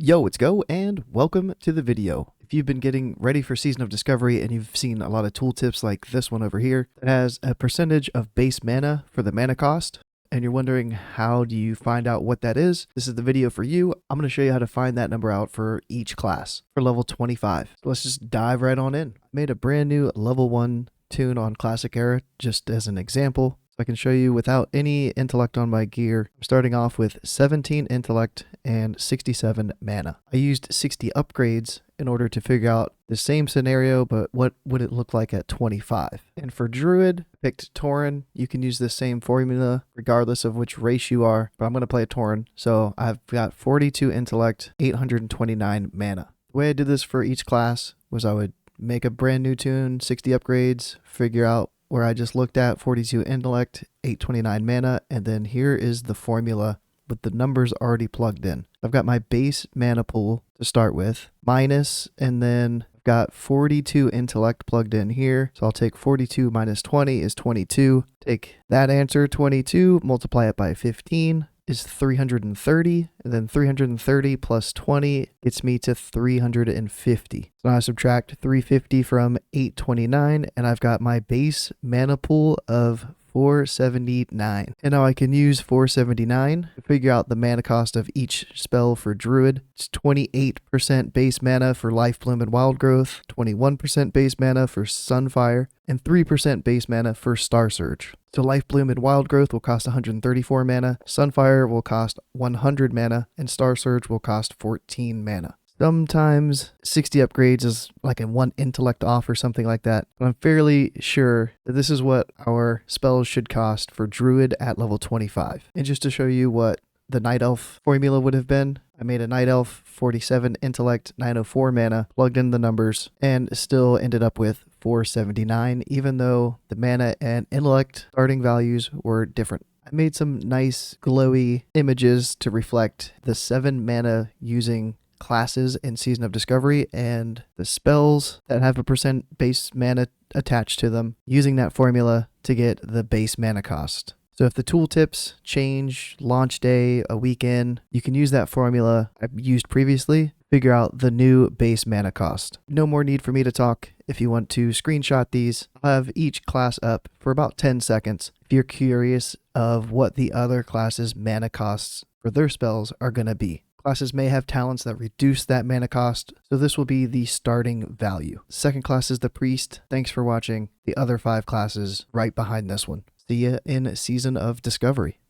Yo, it's Go, and welcome to the video. If you've been getting ready for Season of Discovery and you've seen a lot of tooltips like this one over here, it has a percentage of base mana for the mana cost, and you're wondering how do you find out what that is, this is the video for you. I'm going to show you how to find that number out for each class for level 25. So let's just dive right on in. I made a brand new level 1 tune on Classic Era just as an example. I can show you without any intellect on my gear. I'm starting off with 17 intellect and 67 mana. I used 60 upgrades in order to figure out the same scenario, but what would it look like at 25? And for Druid, I picked Tauren. You can use the same formula regardless of which race you are, but I'm going to play a Tauren. So I've got 42 intellect, 829 mana. The way I did this for each class was I would make a brand new tune, 60 upgrades, figure out where I just looked at 42 intellect, 829 mana, and then here is the formula with the numbers already plugged in. I've got my base mana pool to start with, minus, and then I've got 42 intellect plugged in here. So I'll take 42 minus 20 is 22. Take that answer, 22, multiply it by 15. Is 330, and then 330 plus 20 gets me to 350. So now I subtract 350 from 829, and I've got my base mana pool of 479. And now I can use 479 to figure out the mana cost of each spell for Druid. It's 28% base mana for Life Bloom and Wild Growth, 21% base mana for Sunfire, and 3% base mana for Star Surge. So Life Bloom and Wild Growth will cost 134 mana, Sunfire will cost 100 mana, and Star Surge will cost 14 mana. Sometimes 60 upgrades is like a 1 intellect off or something like that, but I'm fairly sure that this is what our spells should cost for Druid at level 25. And just to show you what the Night Elf formula would have been, I made a Night Elf, 47 intellect, 904 mana, plugged in the numbers, and still ended up with 479, even though the mana and intellect starting values were different. I made some nice glowy images to reflect the 7 mana using classes in Season of Discovery and the spells that have a percent base mana attached to them, using that formula to get the base mana cost. So if the tooltips change launch day, a weekend, you can use that formula I've used previously, figure out the new base mana cost. No more need for me to talk. If you want to screenshot these, I'll have each class up for about 10 seconds. If you're curious of what the other classes' mana costs for their spells are going to be. Classes may have talents that reduce that mana cost, so this will be the starting value. Second class is the Priest. Thanks for watching. The other 5 classes right behind this one. See ya in Season of Discovery.